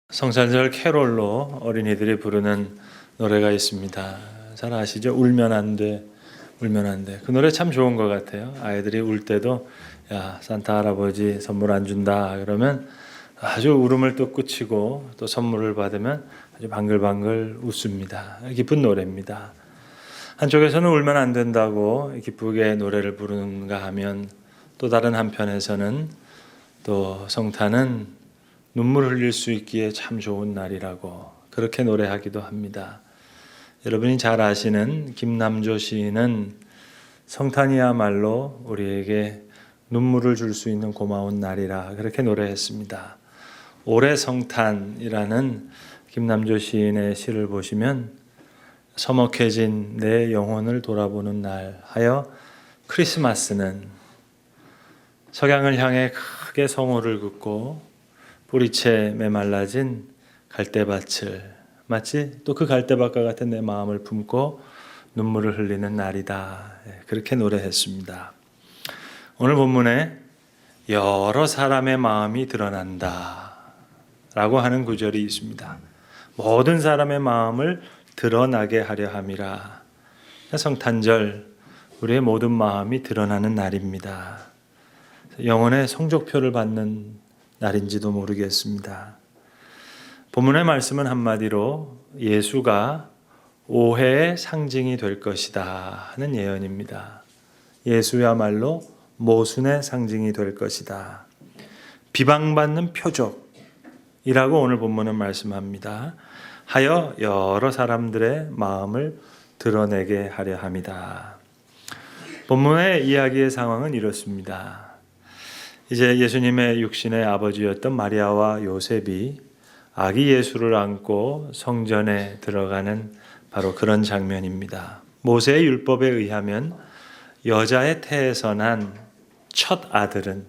성탄절 캐롤로 어린이들이 부르는 노래가 있습니다. 잘 아시죠? 울면 안 돼, 울면 안 돼. 그 노래 참 좋은 것 같아요. 아이들이 울 때도 야, 산타 할아버지 선물 안 준다 그러면 아주 울음을 또 그치고 또 선물을 받으면 아주 방글방글 웃습니다. 기쁜 노래입니다. 한쪽에서는 울면 안 된다고 기쁘게 노래를 부르는가 하면 또 다른 한편에서는 또 성탄은 눈물을 흘릴 수 있기에 참 좋은 날이라고 그렇게 노래하기도 합니다. 여러분이 잘 아시는 김남조 시인은 성탄이야말로 우리에게 눈물을 줄 수 있는 고마운 날이라 그렇게 노래했습니다. 올해 성탄이라는 김남조 시인의 시를 보시면 서먹해진 내 영혼을 돌아보는 날 하여 크리스마스는 석양을 향해 크게 성호를 긋고 뿌리채 메말라진 갈대밭을 마치 또 그 갈대밭과 같은 내 마음을 품고 눈물을 흘리는 날이다. 그렇게 노래했습니다. 오늘 본문에 여러 사람의 마음이 드러난다 라고 하는 구절이 있습니다. 모든 사람의 마음을 드러나게 하려 함이라. 성탄절 우리의 모든 마음이 드러나는 날입니다. 영혼의 성적표를 받는 날인지도 모르겠습니다. 본문의 말씀은 한마디로 예수가 오해의 상징이 될 것이다 하는 예언입니다. 예수야말로 모순의 상징이 될 것이다. 비방받는 표적이라고 오늘 본문은 말씀합니다. 하여 여러 사람들의 마음을 드러내게 하려 함이다. 본문의 이야기의 상황은 이렇습니다. 이제 예수님의 육신의 아버지였던 마리아와 요셉이 아기 예수를 안고 성전에 들어가는 바로 그런 장면입니다. 모세의 율법에 의하면 여자의 태에서 난 첫 아들은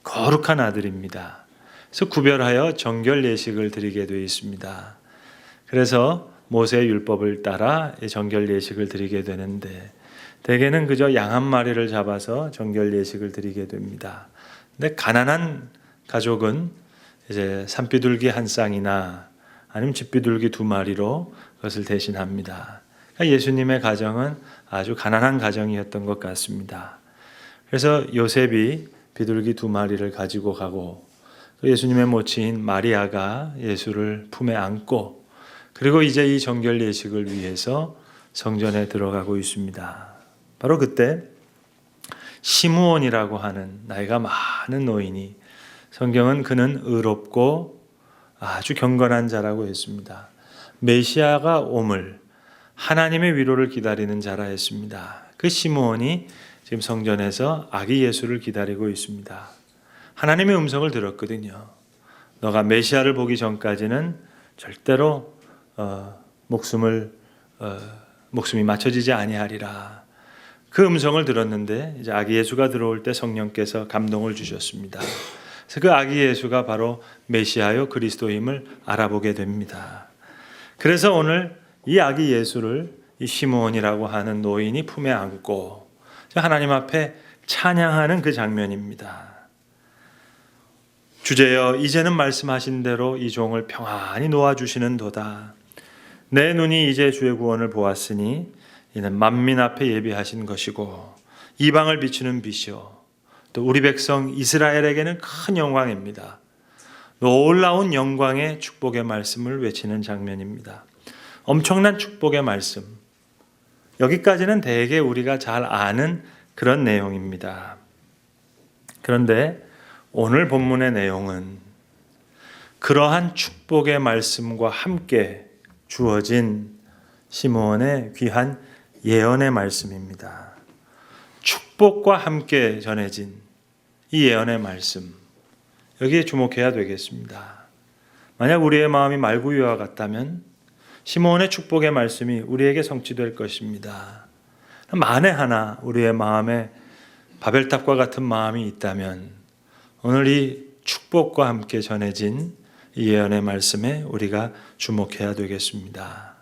거룩한 아들입니다. 그래서 구별하여 정결 예식을 드리게 되어 있습니다. 그래서 모세의 율법을 따라 정결 예식을 드리게 되는데 대개는 그저 양 한 마리를 잡아서 정결 예식을 드리게 됩니다. 근데 가난한 가족은 이제 산비둘기 한 쌍이나 아니면 집비둘기 2마리로 그것을 대신합니다. 그러니까 예수님의 가정은 아주 가난한 가정이었던 것 같습니다. 그래서 요셉이 비둘기 2마리를 가지고 가고 예수님의 모친인 마리아가 예수를 품에 안고 그리고 이제 이 정결 예식을 위해서 성전에 들어가고 있습니다. 바로 그때 시므온이라고 하는 나이가 많은 노인이 성경은 그는 의롭고 아주 경건한 자라고 했습니다. 메시아가 옴을 하나님의 위로를 기다리는 자라 했습니다. 그 시므온이 지금 성전에서 아기 예수를 기다리고 있습니다. 하나님의 음성을 들었거든요. 너가 메시아를 보기 전까지는 절대로 목숨이 맞춰지지 아니하리라. 그 음성을 들었는데 이제 아기 예수가 들어올 때 성령께서 감동을 주셨습니다. 그래서 그 아기 예수가 바로 메시아요 그리스도임을 알아보게 됩니다. 그래서 오늘 이 아기 예수를 이 시므온이라고 하는 노인이 품에 안고 하나님 앞에 찬양하는 그 장면입니다. 주제여 이제는 말씀하신 대로 이 종을 평안히 놓아주시는도다. 내 눈이 이제 주의 구원을 보았으니 이는 만민 앞에 예비하신 것이고 이방을 비추는 빛이요 또 우리 백성 이스라엘에게는 큰 영광입니다. 놀라운 영광의 축복의 말씀을 외치는 장면입니다. 엄청난 축복의 말씀. 여기까지는 대개 우리가 잘 아는 그런 내용입니다. 그런데 오늘 본문의 내용은 그러한 축복의 말씀과 함께 주어진 시므온의 귀한 예언의 말씀입니다. 축복과 함께 전해진 이 예언의 말씀, 여기에 주목해야 되겠습니다. 만약 우리의 마음이 말구유와 같다면 시므온의 축복의 말씀이 우리에게 성취될 것입니다. 만에 하나 우리의 마음에 바벨탑과 같은 마음이 있다면 오늘 이 축복과 함께 전해진 이 예언의 말씀에 우리가 주목해야 되겠습니다.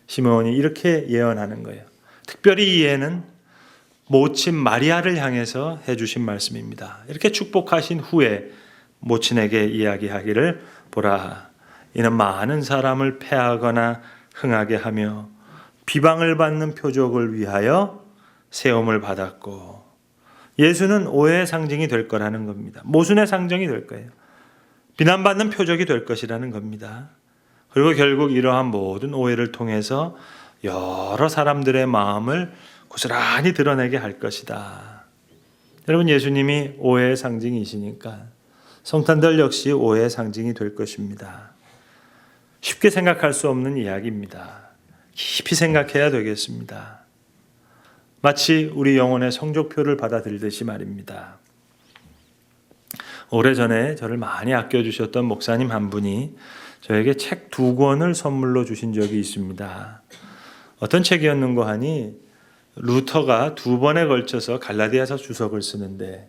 시므온이 이렇게 예언하는 거예요. 특별히 이 예는 모친 마리아를 향해서 해주신 말씀입니다. 이렇게 축복하신 후에 모친에게 이야기하기를 보라. 이는 많은 사람을 패하거나 흥하게 하며 비방을 받는 표적을 위하여 세움을 받았고, 예수는 오해의 상징이 될 거라는 겁니다. 모순의 상징이 될 거예요. 비난받는 표적이 될 것이라는 겁니다. 그리고 결국 이러한 모든 오해를 통해서 여러 사람들의 마음을 고스란히 드러내게 할 것이다. 여러분, 예수님이 오해의 상징이시니까 성탄절 역시 오해의 상징이 될 것입니다. 쉽게 생각할 수 없는 이야기입니다. 깊이 생각해야 되겠습니다. 마치 우리 영혼의 성적표를 받아들이듯이 말입니다. 오래전에 저를 많이 아껴주셨던 목사님 한 분이 저에게 책 2권을 선물로 주신 적이 있습니다. 어떤 책이었는고 하니 루터가 2번에 걸쳐서 갈라디아서 주석을 쓰는데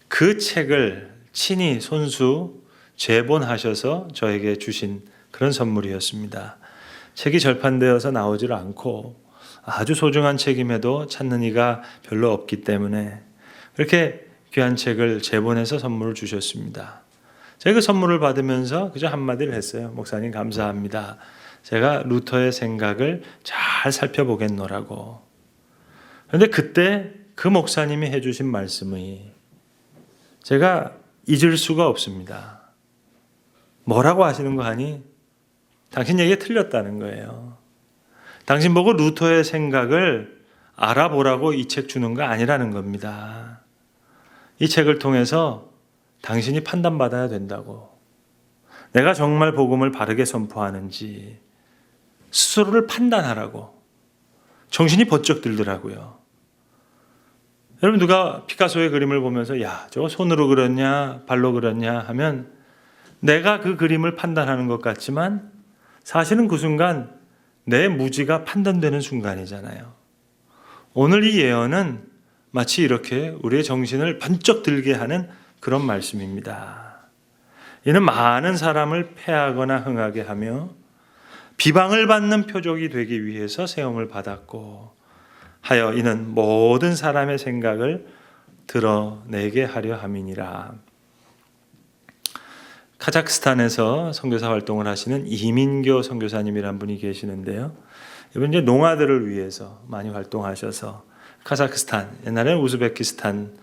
그 책을 친히 손수 재본하셔서 저에게 주신 그런 선물이었습니다. 책이 절판되어서 나오질 않고 아주 소중한 책임에도 찾는 이가 별로 없기 때문에 그렇게 귀한 책을 재본해서 선물을 주셨습니다. 제가 그 선물을 받으면서 그저 한마디를 했어요. 목사님 감사합니다. 제가 루터의 생각을 잘 살펴보겠노라고. 그런데 그때 그 목사님이 해주신 말씀이 제가 잊을 수가 없습니다. 뭐라고 하시는 거 하니? 당신 얘기가 틀렸다는 거예요. 당신 보고 루터의 생각을 알아보라고 이 책 주는 거 아니라는 겁니다. 이 책을 통해서 당신이 판단받아야 된다고. 내가 정말 복음을 바르게 선포하는지 스스로를 판단하라고. 정신이 번쩍 들더라고요. 여러분, 누가 피카소의 그림을 보면서 야, 저거 손으로 그렸냐 발로 그렸냐 하면 내가 그 그림을 판단하는 것 같지만 사실은 그 순간 내 무지가 판단되는 순간이잖아요. 오늘 이 예언은 마치 이렇게 우리의 정신을 번쩍 들게 하는 그런 말씀입니다. 이는 많은 사람을 패하거나 흥하게 하며 비방을 받는 표적이 되기 위해서 세움을 받았고 하여 이는 모든 사람의 생각을 드러내게 하려 함이니라. 카자흐스탄에서 선교사 활동을 하시는 이민교 선교사님이란 분이 계시는데요. 이분 이제 농아들을 위해서 많이 활동하셔서 카자흐스탄, 옛날에는 우즈베키스탄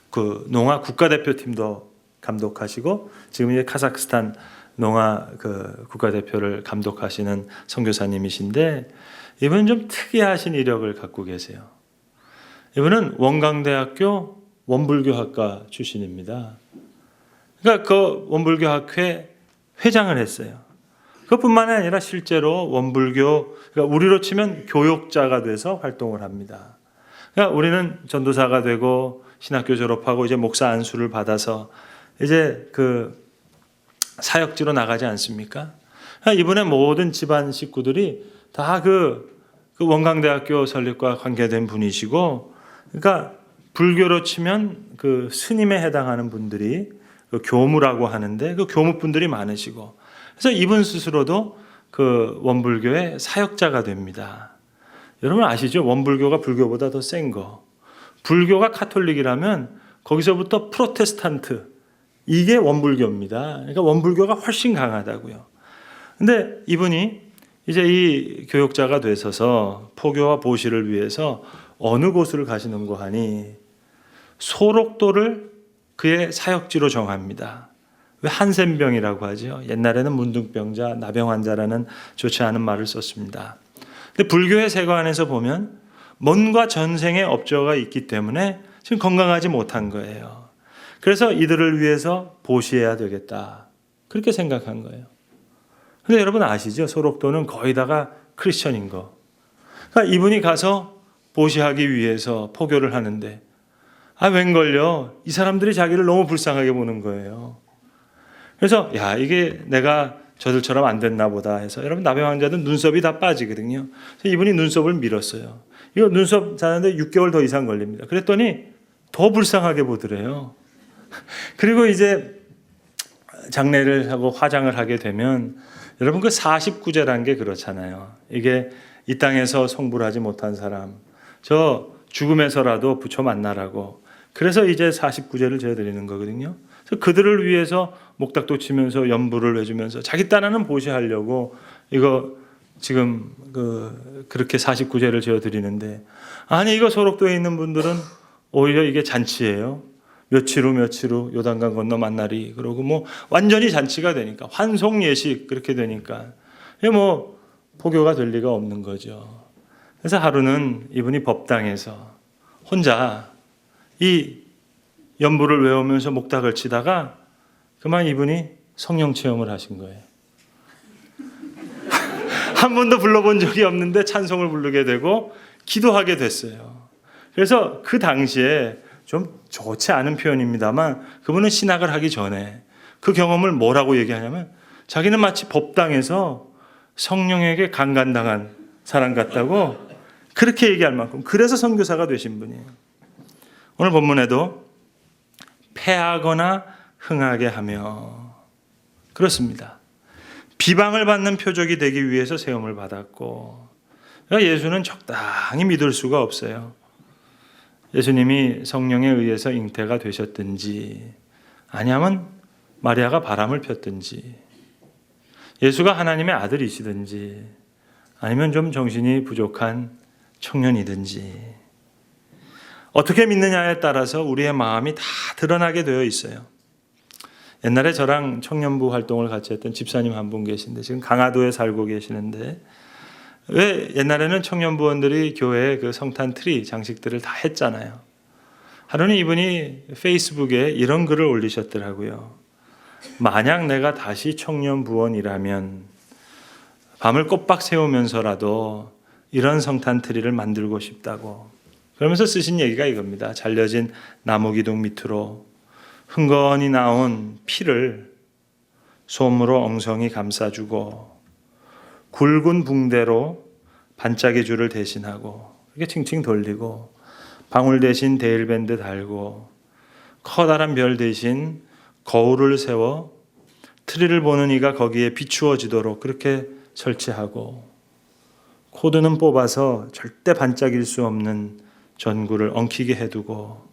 그 농아 국가대표팀도 감독하시고 지금 이제 카자흐스탄 농아 그 국가대표를 감독하시는 선교사님이신데 이분은 좀 특이하신 이력을 갖고 계세요. 이분은 원광대학교 원불교학과 출신입니다. 그러니까 그 원불교학회 회장을 했어요. 그것뿐만이 아니라 실제로 원불교, 그러니까 우리로 치면 교역자가 돼서 활동을 합니다. 그러니까 우리는 전도사가 되고 신학교 졸업하고 이제 목사 안수를 받아서 이제 그 사역지로 나가지 않습니까? 그러니까 이분의 모든 집안 식구들이 다 그 원광대학교 설립과 관계된 분이시고, 그러니까 불교로 치면 그 스님에 해당하는 분들이 그 교무라고 하는데 그 교무분들이 많으시고, 그래서 이분 스스로도 그 원불교의 사역자가 됩니다. 여러분 아시죠? 원불교가 불교보다 더 센 거. 불교가 카톨릭이라면 거기서부터 프로테스탄트, 이게 원불교입니다. 그러니까 원불교가 훨씬 강하다고요. 근데 이분이 이제 이 교역자가 되셔서 포교와 보시를 위해서 어느 곳을 가시는고 하니 소록도를 그의 사역지로 정합니다. 왜 한센병이라고 하죠? 옛날에는 문둥병자, 나병 환자라는 좋지 않은 말을 썼습니다. 근데 불교의 세관에서 보면 몸과 전생의 업저가 있기 때문에 지금 건강하지 못한 거예요. 그래서 이들을 위해서 보시해야 되겠다. 그렇게 생각한 거예요. 근데 여러분 아시죠? 소록도는 거의 다가 크리스천인 거. 그러니까 이분이 가서 보시하기 위해서 포교를 하는데 웬걸요? 이 사람들이 자기를 너무 불쌍하게 보는 거예요. 그래서 야, 이게 내가 저들처럼 안 됐나 보다 해서, 여러분 나병 환자들은 눈썹이 다 빠지거든요. 그래서 이분이 눈썹을 밀었어요. 이거 눈썹 자는데 6개월 더 이상 걸립니다. 그랬더니 더 불쌍하게 보더래요. 그리고 이제 장례를 하고 화장을 하게 되면 여러분 그 49제라는 게 그렇잖아요. 이게 이 땅에서 성불하지 못한 사람, 저 죽음에서라도 부처 만나라고. 그래서 이제 49제를 지어드리는 거거든요. 그래서 그들을 위해서 목탁도 치면서 연부를 해주면서 자기 딴에는 보시하려고 이거 지금 그렇게 49제를 지어드리는데, 아니 이거 소록도에 있는 분들은 오히려 이게 잔치예요. 며칠 후 요단강 건너 만나리 그러고 뭐 완전히 잔치가 되니까, 환송 예식 그렇게 되니까 이게 뭐 포교가 될 리가 없는 거죠. 그래서 하루는 이분이 법당에서 혼자 이 연부를 외우면서 목탁을 치다가 그만 이분이 성령 체험을 하신 거예요. 한 번도 불러본 적이 없는데 찬송을 부르게 되고 기도하게 됐어요. 그래서 그 당시에 좀 좋지 않은 표현입니다만 그분은 신학을 하기 전에 그 경험을 뭐라고 얘기하냐면, 자기는 마치 법당에서 성령에게 강간당한 사람 같다고 그렇게 얘기할 만큼, 그래서 선교사가 되신 분이에요. 오늘 본문에도 패하거나 흥하게 하며, 그렇습니다. 비방을 받는 표적이 되기 위해서 세움을 받았고, 그러니까 예수는 적당히 믿을 수가 없어요. 예수님이 성령에 의해서 잉태가 되셨든지, 아니면 마리아가 바람을 폈든지, 예수가 하나님의 아들이시든지, 아니면 좀 정신이 부족한 청년이든지, 어떻게 믿느냐에 따라서 우리의 마음이 다 드러나게 되어 있어요. 옛날에 저랑 청년부 활동을 같이 했던 집사님 한 분 계신데 지금 강화도에 살고 계시는데, 왜 옛날에는 청년부원들이 교회에 그 성탄 트리 장식들을 다 했잖아요. 하루는 이분이 페이스북에 이런 글을 올리셨더라고요. 만약 내가 다시 청년부원이라면 밤을 꼬박 새우면서라도 이런 성탄 트리를 만들고 싶다고. 그러면서 쓰신 얘기가 이겁니다. 잘려진 나무 기둥 밑으로 흥건히 나온 피를 솜으로 엉성히 감싸주고, 굵은 붕대로 반짝이 줄을 대신하고 이렇게 칭칭 돌리고, 방울 대신 데일밴드 달고, 커다란 별 대신 거울을 세워 트리를 보는 이가 거기에 비추어지도록 그렇게 설치하고, 코드는 뽑아서 절대 반짝일 수 없는 전구를 엉키게 해두고,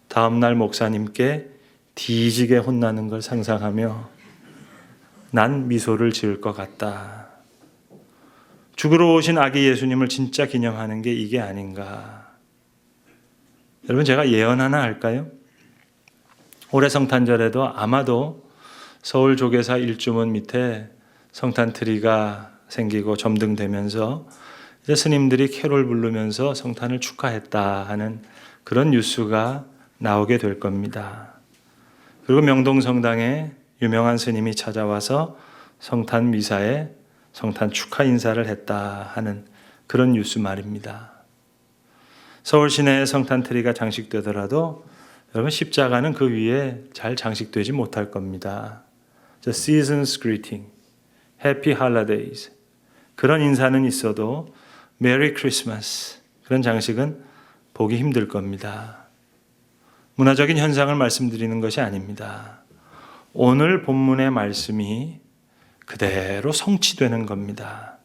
다음날 목사님께 뒤지게 혼나는 걸 상상하며 난 미소를 지을 것 같다. 죽으러 오신 아기 예수님을 진짜 기념하는 게 이게 아닌가. 여러분, 제가 예언 하나 할까요? 올해 성탄절에도 아마도 서울 조계사 일주문 밑에 성탄 트리가 생기고 점등되면서 이제 스님들이 캐롤 부르면서 성탄을 축하했다 하는 그런 뉴스가 나오게 될 겁니다. 그리고 명동성당에 유명한 스님이 찾아와서 성탄 미사에 성탄 축하 인사를 했다 하는 그런 뉴스 말입니다. 서울 시내에 성탄 트리가 장식되더라도 여러분, 십자가는 그 위에 잘 장식되지 못할 겁니다. The season's greeting, Happy Holidays, 그런 인사는 있어도 Merry Christmas, 그런 장식은 보기 힘들 겁니다. 문화적인 현상을 말씀드리는 것이 아닙니다. 오늘 본문의 말씀이 그대로 성취되는 겁니다.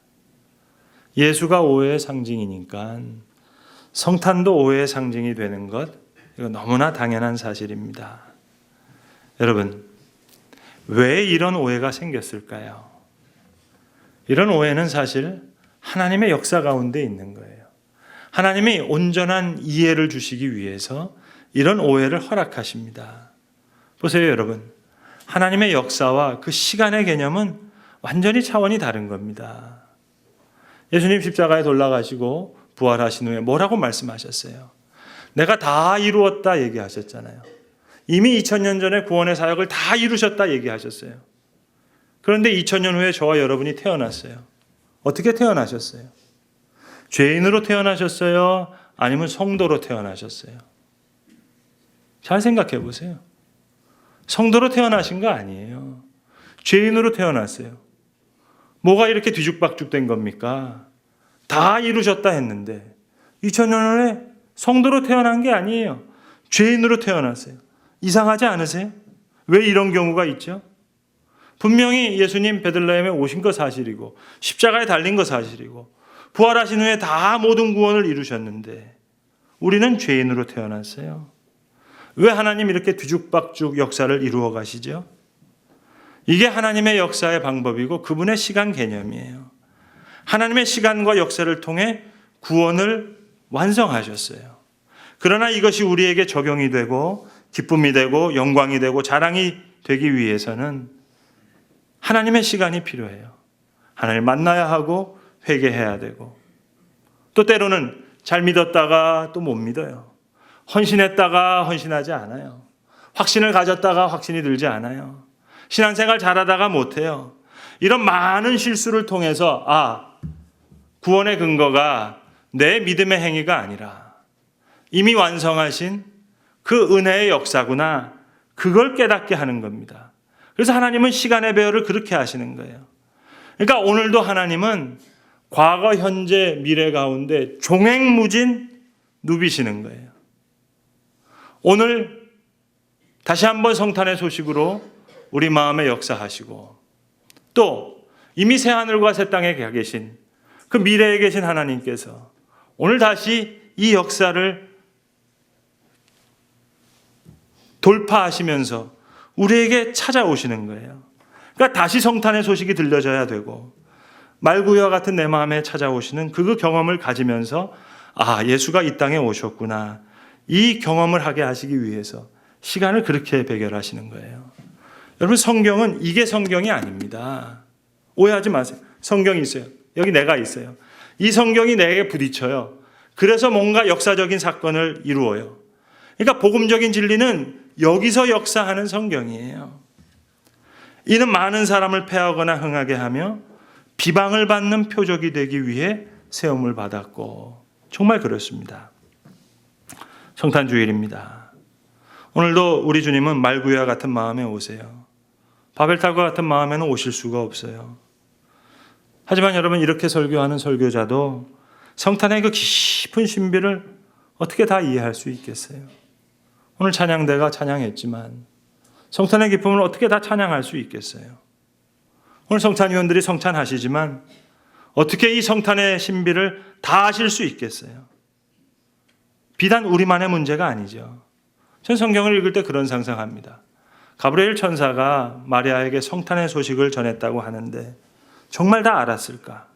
예수가 오해의 상징이니까 성탄도 오해의 상징이 되는 것, 이거 너무나 당연한 사실입니다. 여러분, 왜 이런 오해가 생겼을까요? 이런 오해는 사실 하나님의 역사 가운데 있는 거예요. 하나님이 온전한 이해를 주시기 위해서 이런 오해를 허락하십니다. 보세요, 여러분. 하나님의 역사와 그 시간의 개념은 완전히 차원이 다른 겁니다. 예수님 십자가에 돌아가시고 부활하신 후에 뭐라고 말씀하셨어요? 내가 다 이루었다 얘기하셨잖아요. 이미 2000년 전에 구원의 사역을 다 이루셨다 얘기하셨어요. 그런데 2000년 후에 저와 여러분이 태어났어요. 어떻게 태어나셨어요? 죄인으로 태어나셨어요? 아니면 성도로 태어나셨어요? 잘 생각해 보세요. 성도로 태어나신 거 아니에요. 죄인으로 태어났어요. 뭐가 이렇게 뒤죽박죽 된 겁니까? 다 이루셨다 했는데 2000년 후에 성도로 태어난 게 아니에요. 죄인으로 태어났어요. 이상하지 않으세요? 왜 이런 경우가 있죠? 분명히 예수님 베들레헴에 오신 거 사실이고 십자가에 달린 거 사실이고 부활하신 후에 다 모든 구원을 이루셨는데 우리는 죄인으로 태어났어요. 왜 하나님 이렇게 뒤죽박죽 역사를 이루어 가시죠? 이게 하나님의 역사의 방법이고 그분의 시간 개념이에요. 하나님의 시간과 역사를 통해 구원을 완성하셨어요. 그러나 이것이 우리에게 적용이 되고 기쁨이 되고 영광이 되고 자랑이 되기 위해서는 하나님의 시간이 필요해요. 하나님을 만나야 하고 회개해야 되고 또 때로는 잘 믿었다가 또 못 믿어요. 헌신했다가 헌신하지 않아요. 확신을 가졌다가 확신이 들지 않아요. 신앙생활 잘하다가 못해요. 이런 많은 실수를 통해서 구원의 근거가 내 믿음의 행위가 아니라 이미 완성하신 그 은혜의 역사구나. 그걸 깨닫게 하는 겁니다. 그래서 하나님은 시간의 배열을 그렇게 하시는 거예요. 그러니까 오늘도 하나님은 과거, 현재, 미래 가운데 종횡무진 누비시는 거예요. 오늘 다시 한번 성탄의 소식으로 우리 마음에 역사하시고 또 이미 새하늘과 새 땅에 계신 그 미래에 계신 하나님께서 오늘 다시 이 역사를 돌파하시면서 우리에게 찾아오시는 거예요. 그러니까 다시 성탄의 소식이 들려져야 되고 말구이와 같은 내 마음에 찾아오시는 그 경험을 가지면서 예수가 이 땅에 오셨구나. 이 경험을 하게 하시기 위해서 시간을 그렇게 배결하시는 거예요. 여러분 성경은 이게 성경이 아닙니다. 오해하지 마세요. 성경이 있어요. 여기 내가 있어요. 이 성경이 내게 부딪혀요. 그래서 뭔가 역사적인 사건을 이루어요. 그러니까 복음적인 진리는 여기서 역사하는 성경이에요. 이는 많은 사람을 패하거나 흥하게 하며 비방을 받는 표적이 되기 위해 세움을 받았고 정말 그렇습니다. 성탄주일입니다. 오늘도 우리 주님은 말구이와 같은 마음에 오세요. 바벨탑과 같은 마음에는 오실 수가 없어요. 하지만 여러분 이렇게 설교하는 설교자도 성탄의 그 깊은 신비를 어떻게 다 이해할 수 있겠어요? 오늘 찬양대가 찬양했지만 성탄의 기쁨을 어떻게 다 찬양할 수 있겠어요? 오늘 성탄위원들이 성찬하시지만 어떻게 이 성탄의 신비를 다 아실 수 있겠어요? 비단 우리만의 문제가 아니죠. 전 성경을 읽을 때 그런 상상합니다. 가브리엘 천사가 마리아에게 성탄의 소식을 전했다고 하는데 정말 다 알았을까?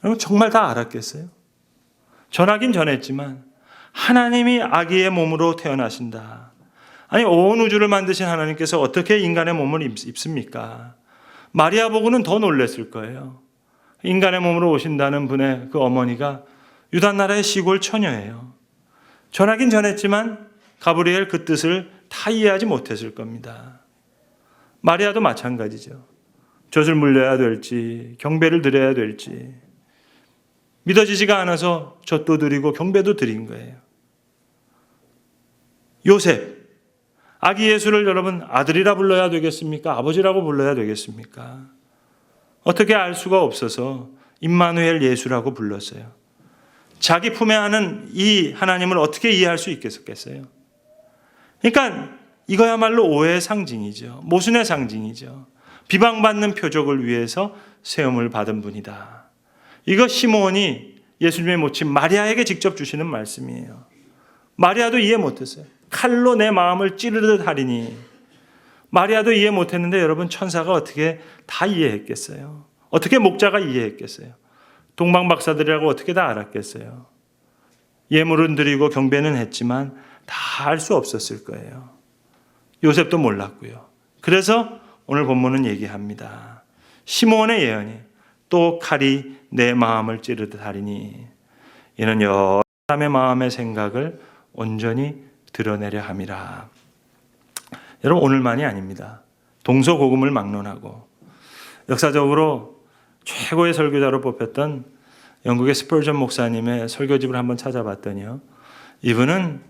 여러분 정말 다 알았겠어요? 전하긴 전했지만 하나님이 아기의 몸으로 태어나신다. 아니 온 우주를 만드신 하나님께서 어떻게 인간의 몸을 입습니까? 마리아 보고는 더 놀랐을 거예요. 인간의 몸으로 오신다는 분의 그 어머니가 유다 나라의 시골 처녀예요. 전하긴 전했지만 가브리엘 그 뜻을 다 이해하지 못했을 겁니다. 마리아도 마찬가지죠. 젖을 물려야 될지 경배를 드려야 될지 믿어지지가 않아서 젖도 드리고 경배도 드린 거예요. 요셉, 아기 예수를 여러분 아들이라 불러야 되겠습니까? 아버지라고 불러야 되겠습니까? 어떻게 알 수가 없어서 임마누엘 예수라고 불렀어요. 자기 품에 안은 이 하나님을 어떻게 이해할 수 있겠어요? 그러니까 이거야말로 오해의 상징이죠. 모순의 상징이죠. 비방받는 표적을 위해서 세움을 받은 분이다. 이거 시므온이 예수님의 모친 마리아에게 직접 주시는 말씀이에요. 마리아도 이해 못했어요. 칼로 내 마음을 찌르듯 하리니. 마리아도 이해 못했는데 여러분 천사가 어떻게 다 이해했겠어요? 어떻게 목자가 이해했겠어요? 동방박사들이라고 어떻게 다 알았겠어요? 예물은 드리고 경배는 했지만 다 알 수 없었을 거예요. 요셉도 몰랐고요. 그래서 오늘 본문은 얘기합니다. 시므온의 예언이 또 칼이 내 마음을 찌르듯 하리니 이는 여러 사람의 마음의 생각을 온전히 드러내려 함이라. 여러분 오늘만이 아닙니다. 동서고금을 막론하고 역사적으로 최고의 설교자로 뽑혔던 영국의 스펄전 목사님의 설교집을 한번 찾아봤더니요. 이분은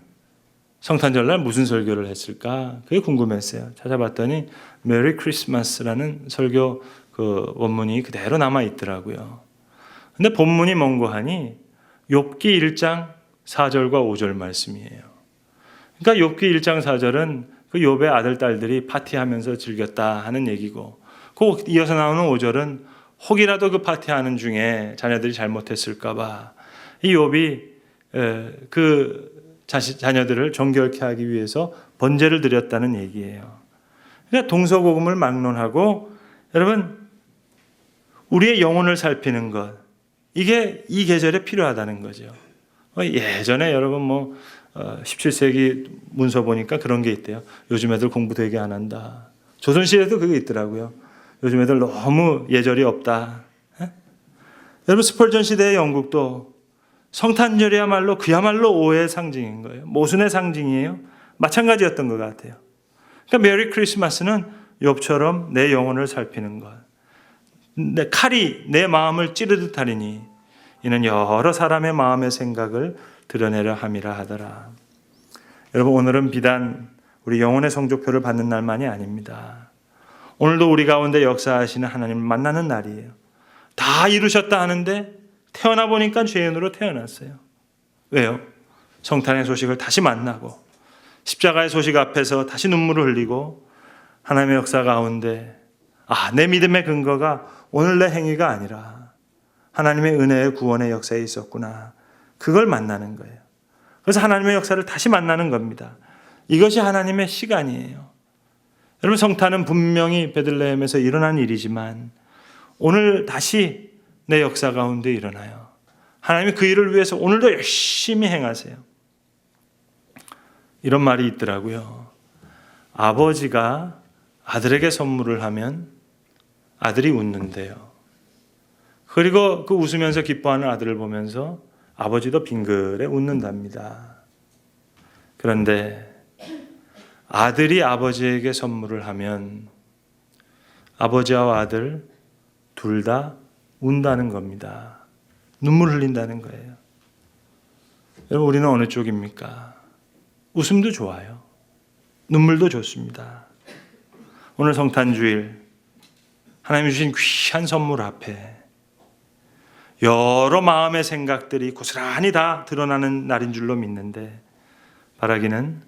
성탄절날 무슨 설교를 했을까? 그게 궁금했어요. 찾아봤더니 메리 크리스마스라는 설교 그 원문이 그대로 남아 있더라고요. 근데 본문이 뭔고 하니 욥기 1장 4절과 5절 말씀이에요. 그러니까 욥기 1장 4절은 그 욥의 아들 딸들이 파티하면서 즐겼다 하는 얘기고 그 이어서 나오는 5절은 혹이라도 그 파티하는 중에 자녀들이 잘못했을까 봐 이 욥이 그 자녀들을 정결케 하기 위해서 번제를 드렸다는 얘기예요. 그러니까 동서고금을 막론하고 여러분 우리의 영혼을 살피는 것, 이게 이 계절에 필요하다는 거죠. 예전에 여러분 17세기 문서 보니까 그런 게 있대요. 요즘 애들 공부 되게 안 한다. 조선시대에도 그게 있더라고요. 요즘 애들 너무 예절이 없다. 여러분 스펄전 시대의 영국도 성탄절이야말로 그야말로 오해의 상징인 거예요. 모순의 상징이에요. 마찬가지였던 것 같아요. 그러니까 메리 크리스마스는 욥처럼 내 영혼을 살피는 것. 내 칼이 내 마음을 찌르듯 하리니 이는 여러 사람의 마음의 생각을 드러내려 함이라 하더라. 여러분 오늘은 비단 우리 영혼의 성적표를 받는 날만이 아닙니다. 오늘도 우리 가운데 역사하시는 하나님을 만나는 날이에요. 다 이루셨다 하는데 태어나 보니까 죄인으로 태어났어요. 왜요? 성탄의 소식을 다시 만나고 십자가의 소식 앞에서 다시 눈물을 흘리고 하나님의 역사 가운데 내 믿음의 근거가 오늘 내 행위가 아니라 하나님의 은혜의 구원의 역사에 있었구나. 그걸 만나는 거예요. 그래서 하나님의 역사를 다시 만나는 겁니다. 이것이 하나님의 시간이에요. 여러분 성탄은 분명히 베들레헴에서 일어난 일이지만 오늘 다시 내 역사 가운데 일어나요. 하나님이 그 일을 위해서 오늘도 열심히 행하세요. 이런 말이 있더라고요. 아버지가 아들에게 선물을 하면 아들이 웃는데요. 그리고 그 웃으면서 기뻐하는 아들을 보면서 아버지도 빙그레 웃는답니다. 그런데 아들이 아버지에게 선물을 하면 아버지와 아들 둘 다 운다는 겁니다. 눈물 흘린다는 거예요. 여러분 우리는 어느 쪽입니까? 웃음도 좋아요. 눈물도 좋습니다. 오늘 성탄주일 하나님이 주신 귀한 선물 앞에 여러 마음의 생각들이 고스란히 다 드러나는 날인 줄로 믿는데 바라기는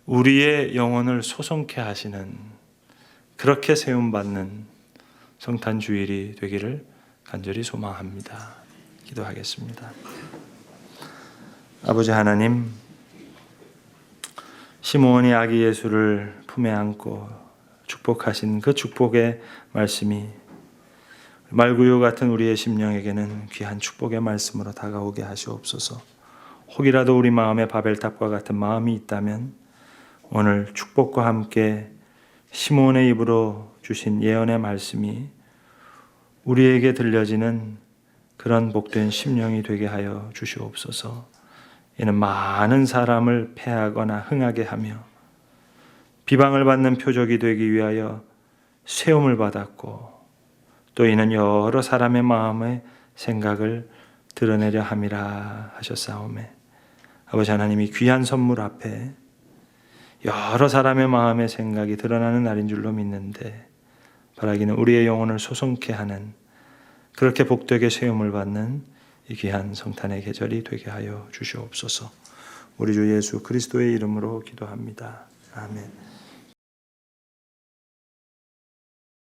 우리의 영혼을 소송케 하시는 그렇게 세움받는 성탄주일이 되기를 간절히 소망합니다. 기도하겠습니다. 아버지 하나님, 시므온이 아기 예수를 품에 안고 축복하신 그 축복의 말씀이 말구유 같은 우리의 심령에게는 귀한 축복의 말씀으로 다가오게 하시옵소서. 혹이라도 우리 마음에 바벨탑과 같은 마음이 있다면 오늘 축복과 함께 시므온의 입으로 주신 예언의 말씀이 우리에게 들려지는 그런 복된 심령이 되게 하여 주시옵소서. 이는 많은 사람을 패하거나 흥하게 하며 비방을 받는 표적이 되기 위하여 세움을 받았고 또 이는 여러 사람의 마음의 생각을 드러내려 함이라 하셨사오매 아버지 하나님이 귀한 선물 앞에 여러 사람의 마음의 생각이 드러나는 날인 줄로 믿는데 바라기는 우리의 영혼을 소송케 하는 그렇게 복되게 세움을 받는 이 귀한 성탄의 계절이 되게 하여 주시옵소서. 우리 주 예수 그리스도의 이름으로 기도합니다. 아멘.